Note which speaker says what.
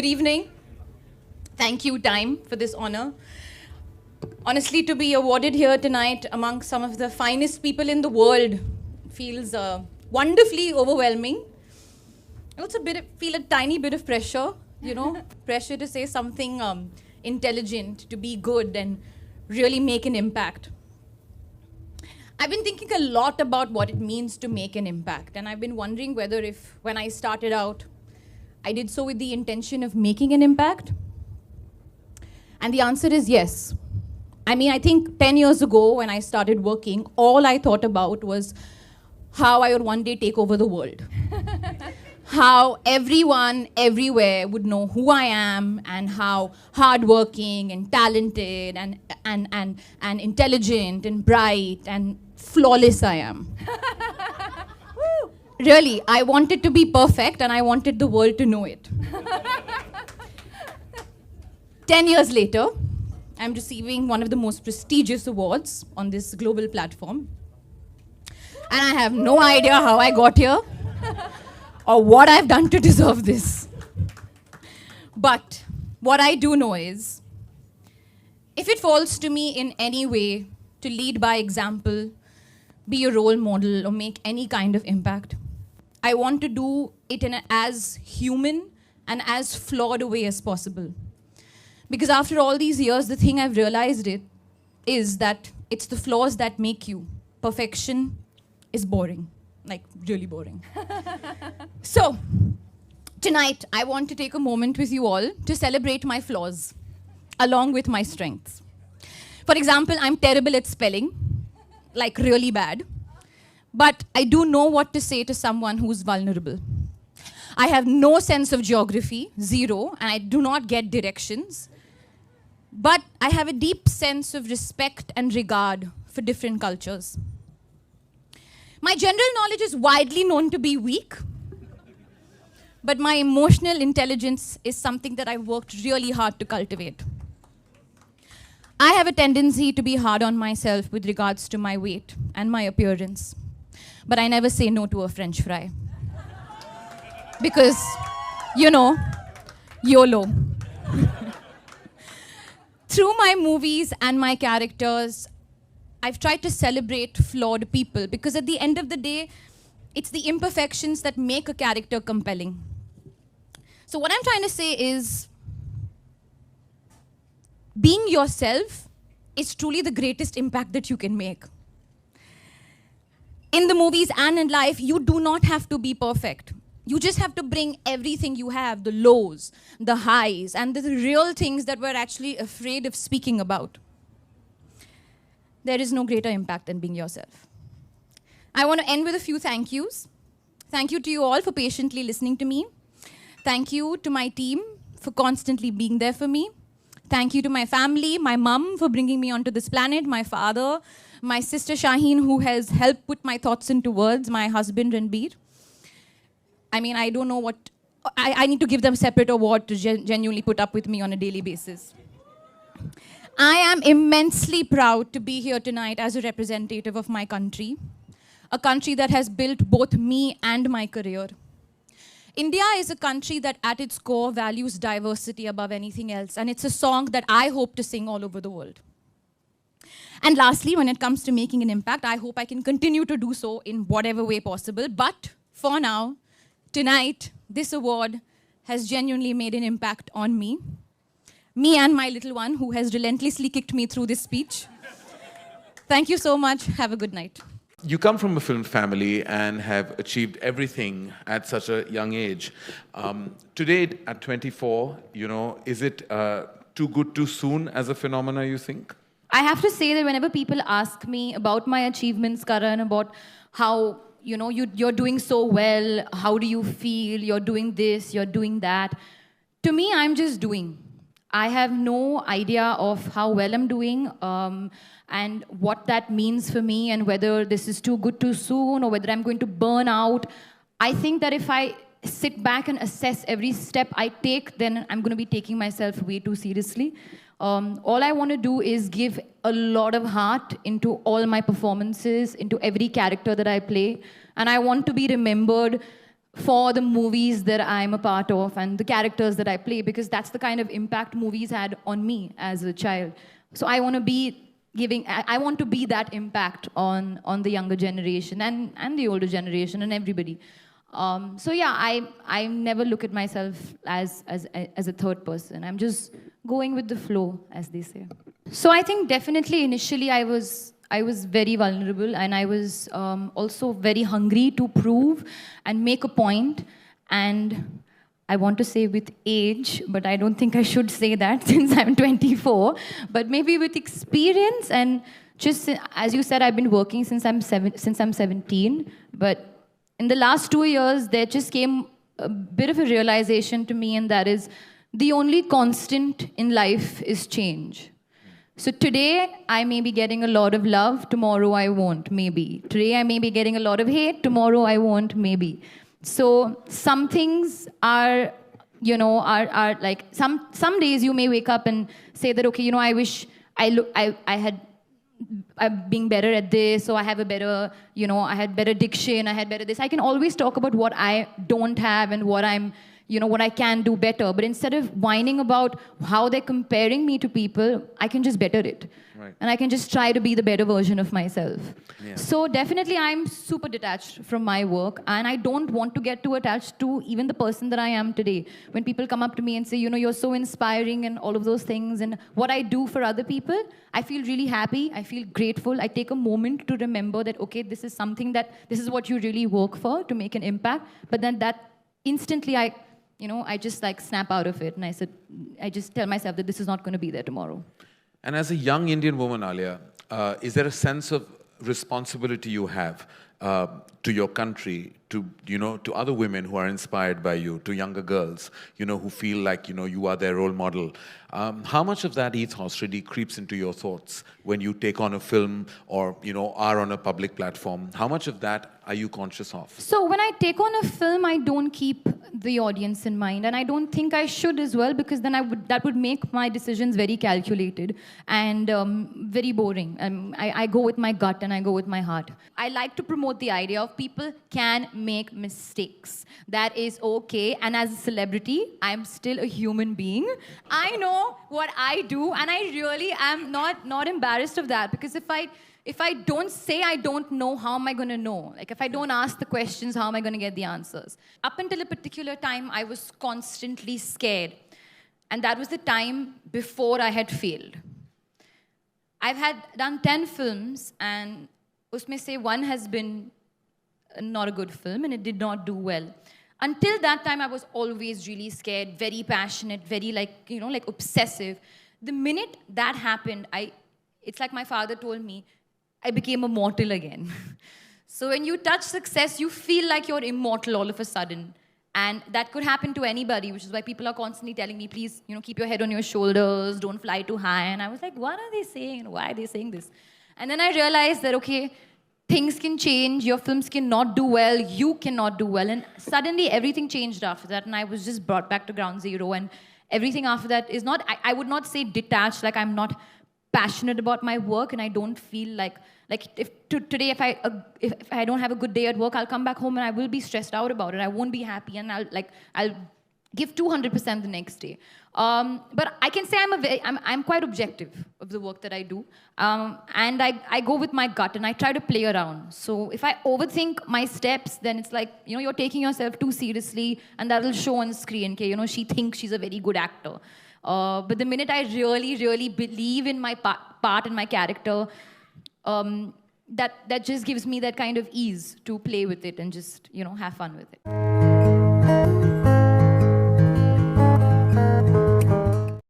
Speaker 1: Good evening. Thank you, Time, for this honor. Honestly, to be awarded here tonight among some of the finest people in the world feels wonderfully overwhelming. I also feel a tiny bit of pressure, pressure to say something intelligent, to be good and really make an impact. I've been thinking a lot about what it means to make an impact, and I've been wondering whether if, when I started out, I did so with the intention of making an impact. And the answer is yes. I think 10 years ago when I started working, all I thought about was how I would one day take over the world. How everyone, everywhere would know who I am and how hardworking and talented and intelligent and bright and flawless I am. Really, I wanted to be perfect and I wanted the world to know it. 10 years later, I'm receiving one of the most prestigious awards on this global platform. And I have no idea how I got here or what I've done to deserve this. But what I do know is, if it falls to me in any way to lead by example, be a role model, or make any kind of impact, I want to do it in as human and as flawed a way as possible. Because after all these years, the thing I've realized is that it's the flaws that make you. Perfection is boring, like really boring. So, tonight, I want to take a moment with you all to celebrate my flaws, along with my strengths. For example, I'm terrible at spelling, like really bad. But I do know what to say to someone who's vulnerable. I have no sense of geography, zero, and I do not get directions. But I have a deep sense of respect and regard for different cultures. My general knowledge is widely known to be weak, but my emotional intelligence is something that I worked really hard to cultivate. I have a tendency to be hard on myself with regards to my weight and my appearance, but I never say no to a French fry. Because, YOLO. Through my movies and my characters, I've tried to celebrate flawed people because at the end of the day, it's the imperfections that make a character compelling. So what I'm trying to say is, being yourself is truly the greatest impact that you can make. In the movies and in life, you do not have to be perfect. You just have to bring everything you have, the lows, the highs, and the real things that we're actually afraid of speaking about. There is no greater impact than being yourself. I want to end with a few thank yous. Thank you to you all for patiently listening to me. Thank you to my team for constantly being there for me. Thank you to my family, my mum for bringing me onto this planet, my father, my sister Shaheen who has helped put my thoughts into words, my husband Ranbir. I don't know what, I need to give them a separate award to genuinely put up with me on a daily basis. I am immensely proud to be here tonight as a representative of my country, a country that has built both me and my career. India is a country that at its core values diversity above anything else, and it's a song that I hope to sing all over the world. And lastly, when it comes to making an impact, I hope I can continue to do so in whatever way possible. But for now, tonight, this award has genuinely made an impact on me. Me and my little one, who has relentlessly kicked me through this speech. Thank you so much. Have a good night.
Speaker 2: You come from a film family and have achieved everything at such a young age. Today, at 24, is it too good too soon as a phenomena, you think?
Speaker 1: I have to say that whenever people ask me about my achievements, Karan, about how you're doing so well, how do you feel, you're doing this, you're doing that, to me, I'm just doing. I have no idea of how well I'm doing and what that means for me and whether this is too good too soon or whether I'm going to burn out. I think that if I sit back and assess every step I take, then I'm going to be taking myself way too seriously. All I want to do is give a lot of heart into all my performances, into every character that I play. And I want to be remembered for the movies that I'm a part of and the characters that I play, because that's the kind of impact movies had on me as a child. So I want to be I want to be that impact on the younger generation and the older generation and everybody. So yeah, I never look at myself as a third person. I'm just going with the flow, as they say. So I think definitely initially I was very vulnerable, and I was also very hungry to prove and make a point. And I want to say with age, but I don't think I should say that since I'm 24. But maybe with experience and just, as you said, I've been working since I'm 17. But in the last 2 years, there just came a bit of a realization to me, and that is the only constant in life is change. So today, I may be getting a lot of love, tomorrow I won't, maybe. Today, I may be getting a lot of hate, tomorrow I won't, maybe. So some things are, are like, some days you may wake up and say that, okay, I wish I'm being better at this, or I have a better, I had better diction, I had better this. I can always talk about what I don't have and what what I can do better. But instead of whining about how they're comparing me to people, I can just better it.
Speaker 2: Right.
Speaker 1: And I can just try to be the better version of myself.
Speaker 2: Yeah.
Speaker 1: So definitely I'm super detached from my work, and I don't want to get too attached to even the person that I am today. When people come up to me and say, you're so inspiring and all of those things, and what I do for other people, I feel really happy, I feel grateful. I take a moment to remember that, okay, this is what you really work for, to make an impact. But then that instantly I just like snap out of it, and I just tell myself that this is not going to be there tomorrow.
Speaker 2: And as a young Indian woman, Alia, is there a sense of responsibility you have to your country, to other women who are inspired by you, to younger girls, who feel like, you are their role model? How much of that ethos really creeps into your thoughts when you take on a film or, are on a public platform? How much of that are you conscious of?
Speaker 1: So when I take on a film, I don't keep the audience in mind, and I don't think I should as well, because then that would make my decisions very calculated and very boring. I go with my gut and I go with my heart. I like to promote the idea of people can make mistakes. That is okay. And as a celebrity, I'm still a human being. I know what I do, and I really am not embarrassed of that, because if I don't say, I don't know, how am I going to know? Like, if I don't ask the questions, how am I going to get the answers? Up until a particular time, I was constantly scared. And that was the time before I had failed. I've done 10 films, and usme se one has been not a good film, and it did not do well. Until that time, I was always really scared, very passionate, very like obsessive. The minute that happened, it's like my father told me, I became a mortal again. So when you touch success, you feel like you're immortal all of a sudden. And that could happen to anybody, which is why people are constantly telling me, please, keep your head on your shoulders, don't fly too high. And I was like, what are they saying? Why are they saying this? And then I realized that, okay, things can change, your films cannot do well, you cannot do well. And suddenly everything changed after that, and I was just brought back to ground zero. And everything after that is not, I would not say detached, like I'm not passionate about my work, and I don't feel like today if I don't have a good day at work, I'll come back home and I will be stressed out about it. I won't be happy, and I'll give 200% the next day. But I can say I'm quite objective of the work that I do, and I go with my gut and I try to play around. So if I overthink my steps, then it's like you're taking yourself too seriously, and that'll show on screen. Okay, she thinks she's a very good actor. But the minute I really, really believe in my part and my character, that just gives me that kind of ease to play with it and just, have fun with it.